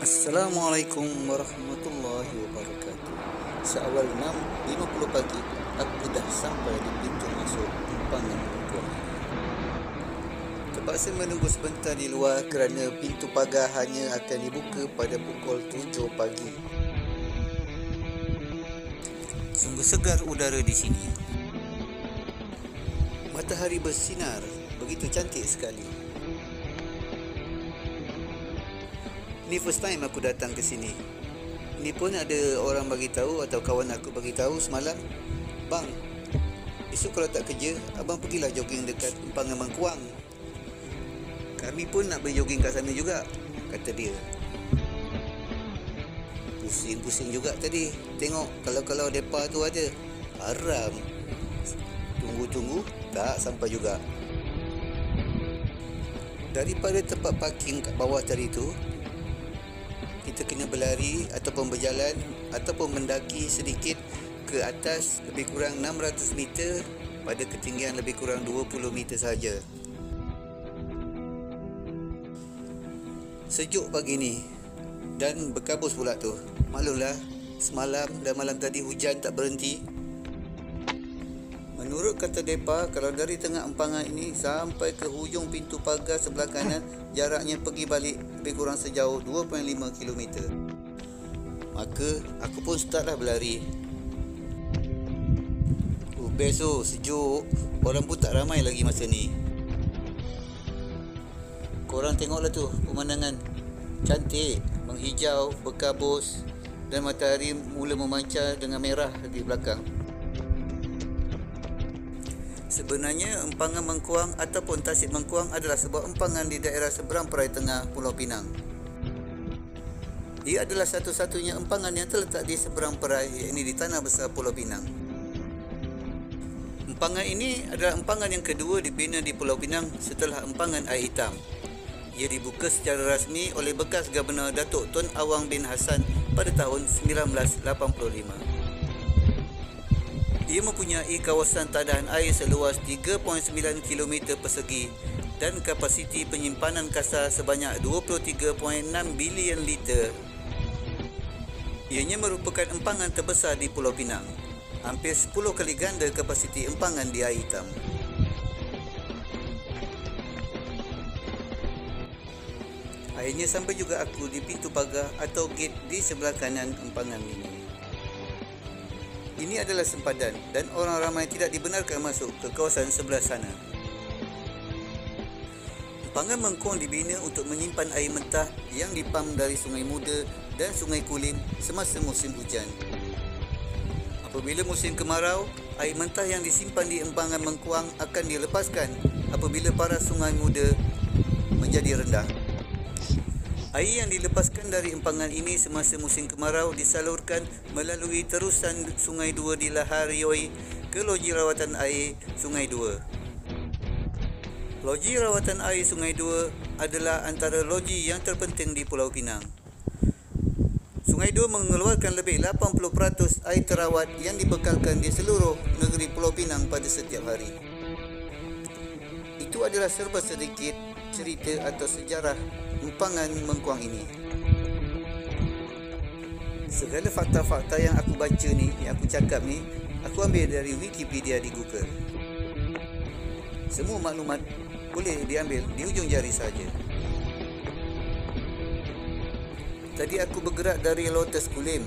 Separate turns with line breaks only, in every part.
Assalamualaikum warahmatullahi wabarakatuh. Seawal 6.50 pagi, aku dah sampai di pintu masuk empangan Bengkuang. Terpaksa menunggu sebentar di luar kerana pintu pagar hanya akan dibuka pada pukul 7 pagi. Sungguh segar udara di sini. Matahari bersinar begitu cantik sekali. Ni first time aku datang ke sini. Ni pun ada orang bagi tahu atau kawan aku bagi tahu semalam, "Bang, esok kalau tak kerja, abang pergilah jogging dekat empangan Bengkuang." "Kami pun nak pergi jogging kat sana juga," kata dia. Pusing-pusing juga tadi tengok kalau depa tu ada. Haram. Tunggu-tunggu tak sampai juga. Daripada tempat parking kat bawah tadi tu, kita kena berlari ataupun berjalan ataupun mendaki sedikit ke atas lebih kurang 600 meter pada ketinggian lebih kurang 20 meter saja. Sejuk pagi ni dan berkabus pula tu. Maklumlah, semalam dan malam tadi hujan tak berhenti. Menurut kata depa, kalau dari tengah empangan ini sampai ke hujung pintu pagar sebelah kanan, jaraknya pergi balik lebih kurang sejauh 2.5 km. Maka aku pun startlah berlari. Best tu, sejuk. Orang pun tak ramai lagi masa ni. Korang tengoklah tu pemandangan. Cantik, menghijau, berkabus dan matahari mula memancar dengan merah di belakang. Sebenarnya empangan Bengkuang ataupun Tasik Bengkuang adalah sebuah empangan di daerah seberang perai tengah Pulau Pinang. Ia adalah satu-satunya empangan yang terletak di seberang perai, iaitu di tanah besar Pulau Pinang. Empangan ini adalah empangan yang kedua dibina di Pulau Pinang setelah empangan Air Hitam. Ia dibuka secara rasmi oleh bekas Governor Datuk Tun Awang bin Hassan pada tahun 1985. Ia mempunyai kawasan tadahan air seluas 3.9 km persegi dan kapasiti penyimpanan kasar sebanyak 23.6 bilion liter. Ianya merupakan empangan terbesar di Pulau Pinang, hampir 10 kali ganda kapasiti empangan di Air Hitam. Akhirnya sampai juga aku di pintu pagar atau gate di sebelah kanan empangan ini. Ini adalah sempadan dan orang ramai tidak dibenarkan masuk ke kawasan sebelah sana. Empangan Bengkuang dibina untuk menyimpan air mentah yang dipam dari Sungai Muda dan Sungai Kulin semasa musim hujan. Apabila musim kemarau, air mentah yang disimpan di empangan Bengkuang akan dilepaskan apabila paras Sungai Muda menjadi rendah. Air yang dilepaskan dari empangan ini semasa musim kemarau disalurkan melalui terusan Sungai Dua di Lahar Rioi ke Loji Rawatan Air Sungai Dua. Loji Rawatan Air Sungai Dua adalah antara loji yang terpenting di Pulau Pinang. Sungai Dua mengeluarkan lebih 80% air terawat yang dibekalkan di seluruh negeri Pulau Pinang pada setiap hari. Itu adalah serba sedikit cerita atau sejarah empangan Bengkuang ini. Segala fakta-fakta yang aku baca ni, yang aku cakap ni, aku ambil dari Wikipedia di Google. Semua maklumat boleh diambil di ujung jari saja. Tadi aku bergerak dari Lotus Kulim.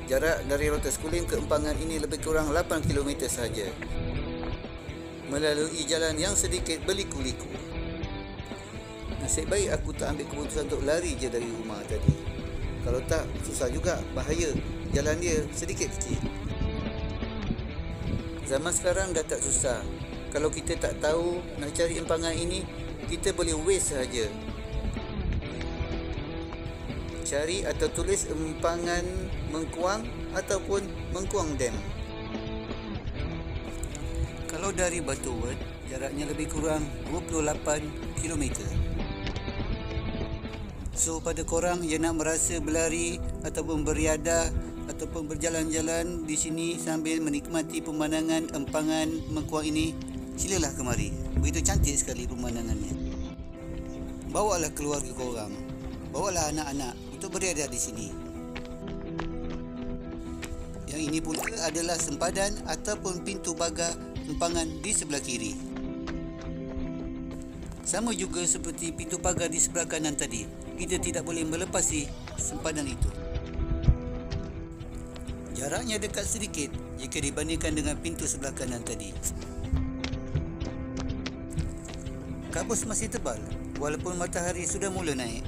Jarak dari Lotus Kulim ke empangan ini lebih kurang 8 km saja, melalui jalan yang sedikit berliku-liku. Nasib baik aku tak ambil keputusan untuk lari je dari rumah tadi. Kalau tak, susah juga, bahaya. Jalan dia sedikit kecil. Zaman sekarang dah tak susah. Kalau kita tak tahu nak cari empangan ini, kita boleh waste saja. Cari atau tulis empangan Bengkuang ataupun Bengkuang Dam. Kalau dari Butterworth, jaraknya lebih kurang 28 km. So pada korang yang nak merasa berlari ataupun beriadah ataupun berjalan-jalan di sini sambil menikmati pemandangan empangan Bengkuang ini, silalah kemari. Begitu cantik sekali pemandangannya. Bawalah keluarga korang. bawalah anak-anak untuk berada di sini. Yang ini pula adalah sempadan ataupun pintu pagar empangan di sebelah kiri. Sama juga seperti pintu pagar di sebelah kanan tadi, kita tidak boleh melepasi sempadan itu. Jaraknya dekat sedikit jika dibandingkan dengan pintu sebelah kanan tadi. Kabus masih tebal walaupun matahari sudah mula naik.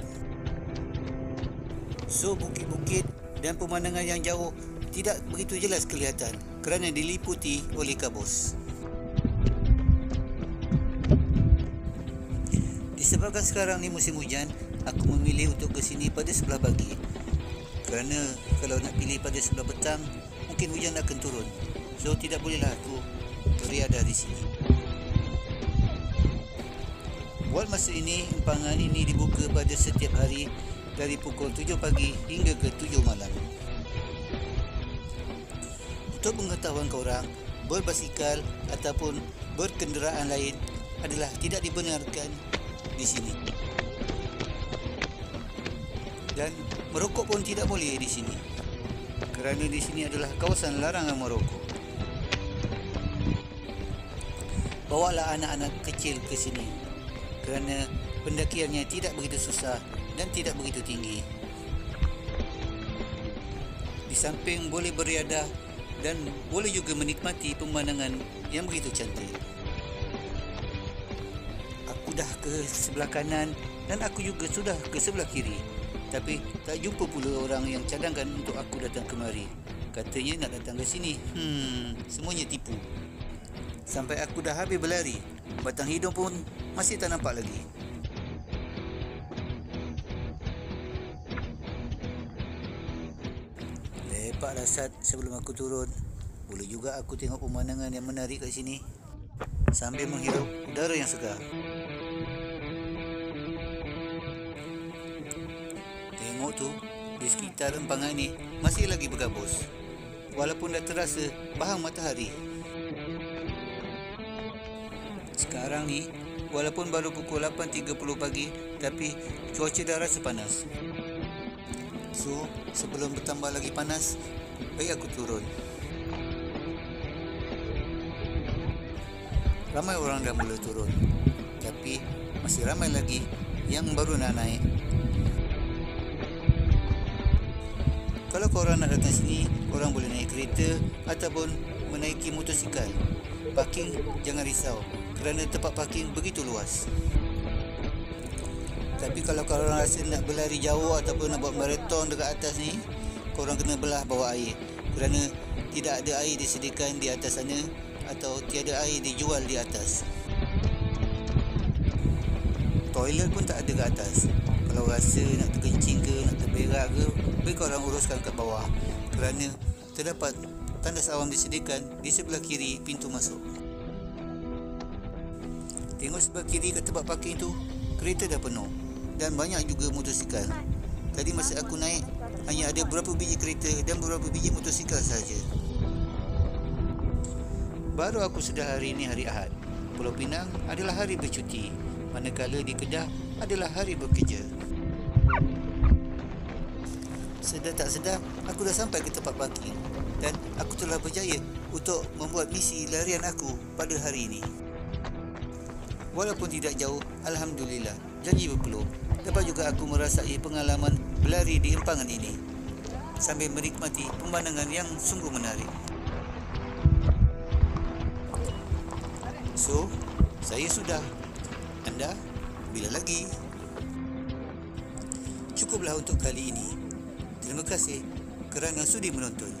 So, bukit-bukit dan pemandangan yang jauh tidak begitu jelas kelihatan kerana diliputi oleh kabus. Disebabkan sekarang ni musim hujan, aku memilih untuk ke sini pada sebelah pagi. Kerana kalau nak pilih pada sebelah petang, mungkin hujan akan turun. So, tidak bolehlah aku berada di sini. Buat masa ini, empangan ini dibuka pada setiap hari dari pukul 7 pagi hingga ke 7 malam. Untuk pengetahuan korang, berbasikal ataupun berkenderaan lain adalah tidak dibenarkan di sini. Dan merokok pun tidak boleh di sini. Kerana di sini adalah kawasan larangan merokok. Bawalah anak-anak kecil ke sini kerana pendakiannya tidak begitu susah dan tidak begitu tinggi. Di samping boleh beriadah dan boleh juga menikmati pemandangan yang begitu cantik. Aku dah ke sebelah kanan dan aku juga sudah ke sebelah kiri. Tapi tak jumpa pula orang yang cadangkan untuk aku datang kemari. Katanya nak datang ke sini. Semuanya tipu. Sampai aku dah habis berlari, batang hidung pun masih tak nampak lagi. Lepaklah Sat sebelum aku turun. Boleh juga aku tengok pemandangan yang menarik kat sini sambil menghirup udara yang segar. Tengok tu, di sekitar empangan ni masih lagi bergabus. Walaupun dah terasa bahang matahari. Sekarang ni, walaupun baru pukul 8.30 pagi, tapi cuaca dah rasa panas. So, sebelum bertambah lagi panas, baik aku turun. Ramai orang dah mula turun, tapi masih ramai lagi yang baru nak naik. Kalau korang nak datang sini, korang boleh naik kereta ataupun menaiki motosikal. Parking jangan risau kerana tempat parking begitu luas. Tapi kalau korang rasa nak berlari jauh ataupun nak buat maraton dekat atas ni, korang kena belah bawa air kerana tidak ada air disediakan di atas sana atau tiada air dijual di atas. Toilet pun tak ada ke atas. Kalau rasa nak terkencing ke, nak terberak ke, baik korang uruskan kat bawah kerana terdapat tandas awam disediakan di sebelah kiri pintu masuk. Tengok sebelah kiri kat tempat parking tu, kereta dah penuh dan banyak juga motosikal. Tadi masa aku naik, hanya ada beberapa biji kereta dan beberapa biji motosikal saja. Baru aku sedar hari ini hari Ahad. Pulau Pinang adalah hari bercuti, manakala di Kedah adalah hari bekerja. Sedar tak sedar, aku dah sampai ke tempat parking dan aku telah berjaya untuk membuat misi larian aku pada hari ini. Walaupun tidak jauh, Alhamdulillah, janji berpeluh. Dapat juga aku merasai pengalaman berlari di empangan ini sambil menikmati pemandangan yang sungguh menarik. So, saya sudah. Anda, bila lagi? Cukuplah untuk kali ini. Terima kasih kerana sudi menonton.